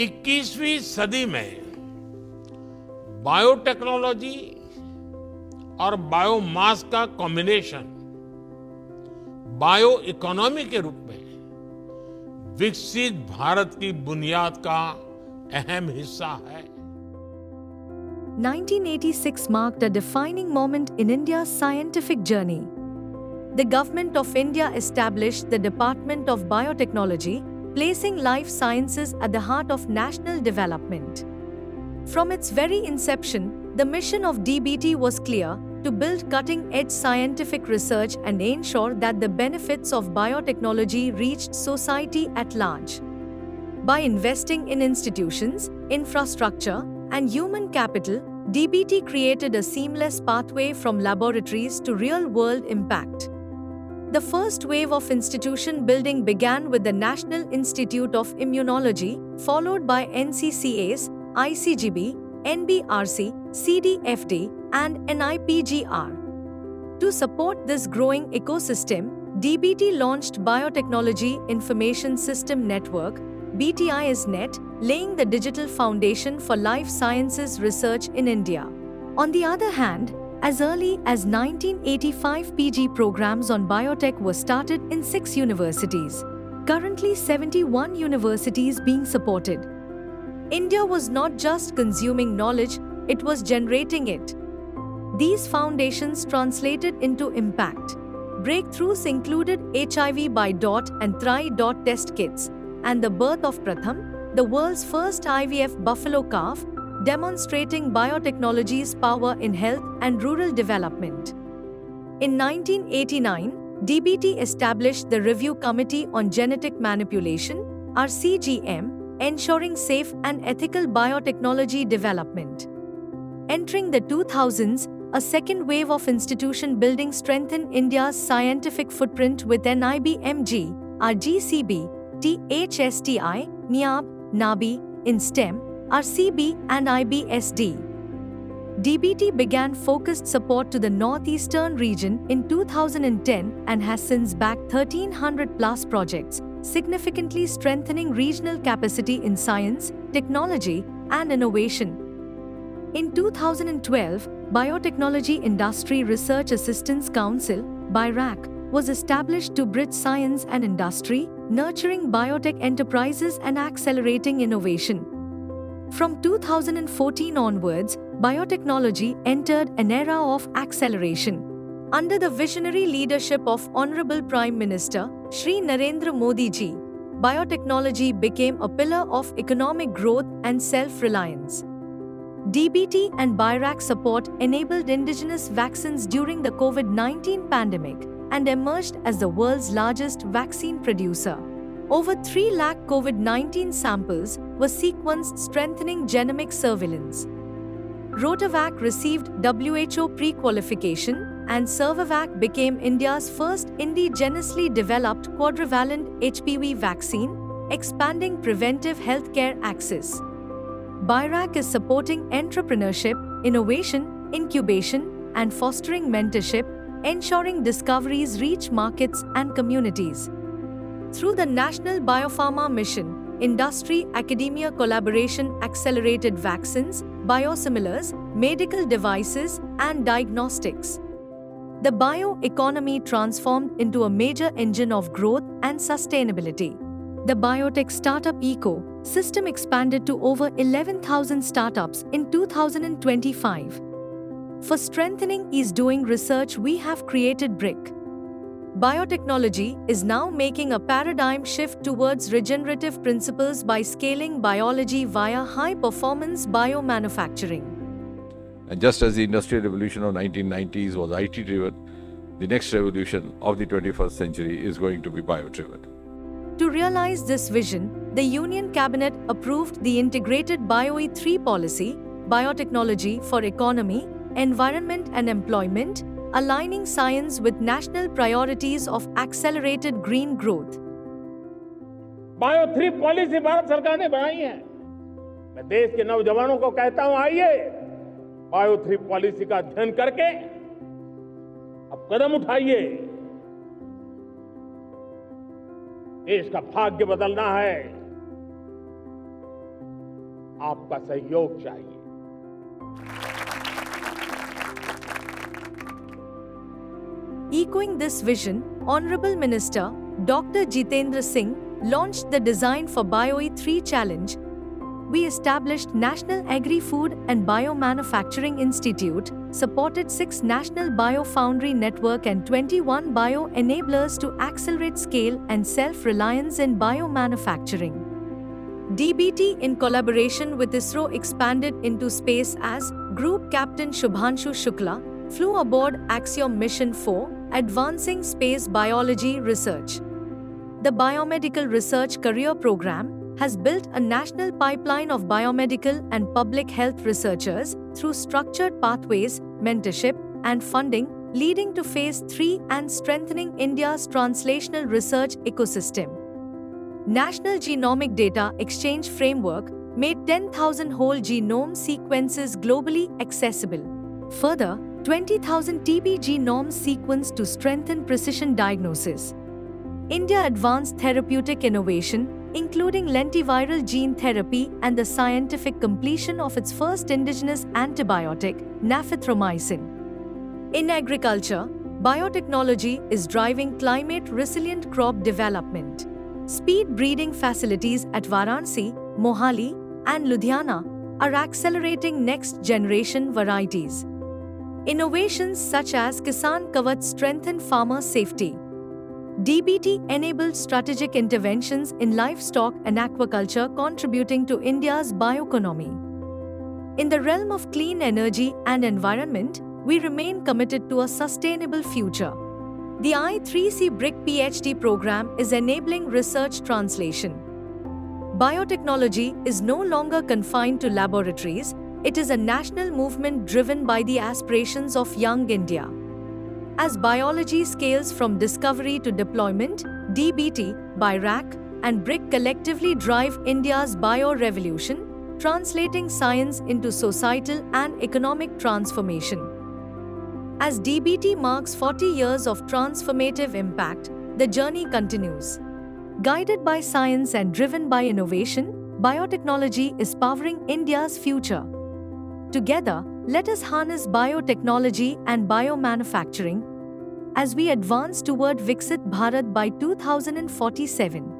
21वीं सदी में बायोटेक्नोलॉजी और बायोमास का कॉम्बिनेशन बायो इकोनॉमी के रूप में विकसित भारत की बुनियाद का अहम हिस्सा है। 1986 marked a defining moment in India's scientific journey. The Government of India established the Department of Biotechnology, placing life sciences at the heart of national development. From its very inception, the mission of DBT was clear: to build cutting-edge scientific research and ensure that the benefits of biotechnology reached society at large. By investing in institutions, infrastructure, and human capital, DBT created a seamless pathway from laboratories to real-world impact. The first wave of institution building began with the National Institute of Immunology, followed by NCCAs, ICGB, NBRC, CDFD, and NIPGR. To support this growing ecosystem, DBT launched Biotechnology Information System Network, BTISNet, laying the digital foundation for life sciences research in India. On the other hand, as early as 1985, PG programs on biotech were started in 6 universities. Currently 71 universities being supported. India was not just consuming knowledge, it was generating it. These foundations translated into impact. Breakthroughs included HIV by DOT and TRI-DOT test kits, and the birth of Pratham, the world's first IVF buffalo calf, demonstrating biotechnology's power in health and rural development. In 1989, DBT established the Review Committee on Genetic Manipulation, RCGM, ensuring safe and ethical biotechnology development. Entering the 2000s, a second wave of institution building strengthened India's scientific footprint with NIBMG, RGCB, THSTI, NIAB, NABI, in STEM, RCB, and IBSD. DBT began focused support to the northeastern region in 2010 and has since backed 1,300+ projects, significantly strengthening regional capacity in science, technology, and innovation. In 2012, Biotechnology Industry Research Assistance Council, BIRAC, was established to bridge science and industry, nurturing biotech enterprises and accelerating innovation. From 2014 onwards, biotechnology entered an era of acceleration. Under the visionary leadership of Honorable Prime Minister Shri Narendra Modi ji, biotechnology became a pillar of economic growth and self-reliance. DBT and BIRAC support enabled indigenous vaccines during the COVID-19 pandemic and emerged as the world's largest vaccine producer. Over 3 lakh COVID-19 samples were sequenced, strengthening genomic surveillance. Rotavac received WHO pre-qualification, and Servavac became India's first indigenously developed quadrivalent HPV vaccine, expanding preventive healthcare access. BIRAC is supporting entrepreneurship, innovation, incubation, and fostering mentorship, ensuring discoveries reach markets and communities. Through the National Biopharma Mission, industry-academia collaboration accelerated vaccines, biosimilars, medical devices, and diagnostics. The bioeconomy transformed into a major engine of growth and sustainability. The biotech startup ecosystem expanded to over 11,000 startups in 2025. For strengthening ease doing research, we have created BRIC. Biotechnology is now making a paradigm shift towards regenerative principles by scaling biology via high-performance biomanufacturing. And just as the industrial revolution of 1990s was IT-driven, the next revolution of the 21st century is going to be bio-driven. To realize this vision, the Union Cabinet approved the Integrated BioE3 policy, biotechnology for economy, environment and employment, aligning science with national priorities of accelerated green growth. Bio 3 policy Bharat सरकार ने बनाई है। मैं देश के नौजवानों को कहता हूं, आइए बायो 3 पॉलिसी का अध्ययन करके अब कदम उठाइए। देश का भाग्य बदलना है, आपका सहयोग चाहिए। Echoing this vision, Honorable Minister Dr. Jitendra Singh launched the Design for BioE3 Challenge. We established National Agri-Food and Biomanufacturing Institute, supported 6 National Biofoundry Network and 21 Bio-Enablers to accelerate scale and self-reliance in biomanufacturing. DBT, in collaboration with ISRO, expanded into space as Group Captain Shubhanshu Shukla flew aboard Axiom Mission 4, advancing space biology research. The Biomedical Research Career Program has built a national pipeline of biomedical and public health researchers through structured pathways, mentorship, and funding, leading to Phase 3 and strengthening India's translational research ecosystem. National Genomic Data Exchange Framework made 10,000 whole genome sequences globally accessible. Further, 20,000 TB genomes sequenced to strengthen precision diagnosis. India advanced therapeutic innovation, including lentiviral gene therapy and the scientific completion of its first indigenous antibiotic, nafithromycin. In agriculture, biotechnology is driving climate-resilient crop development. Speed breeding facilities at Varanasi, Mohali, and Ludhiana are accelerating next-generation varieties. Innovations such as Kisan Kavach strengthen farmer safety. DBT enabled strategic interventions in livestock and aquaculture, contributing to India's bioeconomy. In the realm of clean energy and environment, we remain committed to a sustainable future. The I3C BRIC PhD program is enabling research translation. Biotechnology is no longer confined to laboratories, it is a national movement driven by the aspirations of young India. As biology scales from discovery to deployment, DBT, BIRAC, and BRIC collectively drive India's bio-revolution, translating science into societal and economic transformation. As DBT marks 40 years of transformative impact, the journey continues. Guided by science and driven by innovation, biotechnology is powering India's future. Together, let us harness biotechnology and biomanufacturing as we advance toward Viksit Bharat by 2047.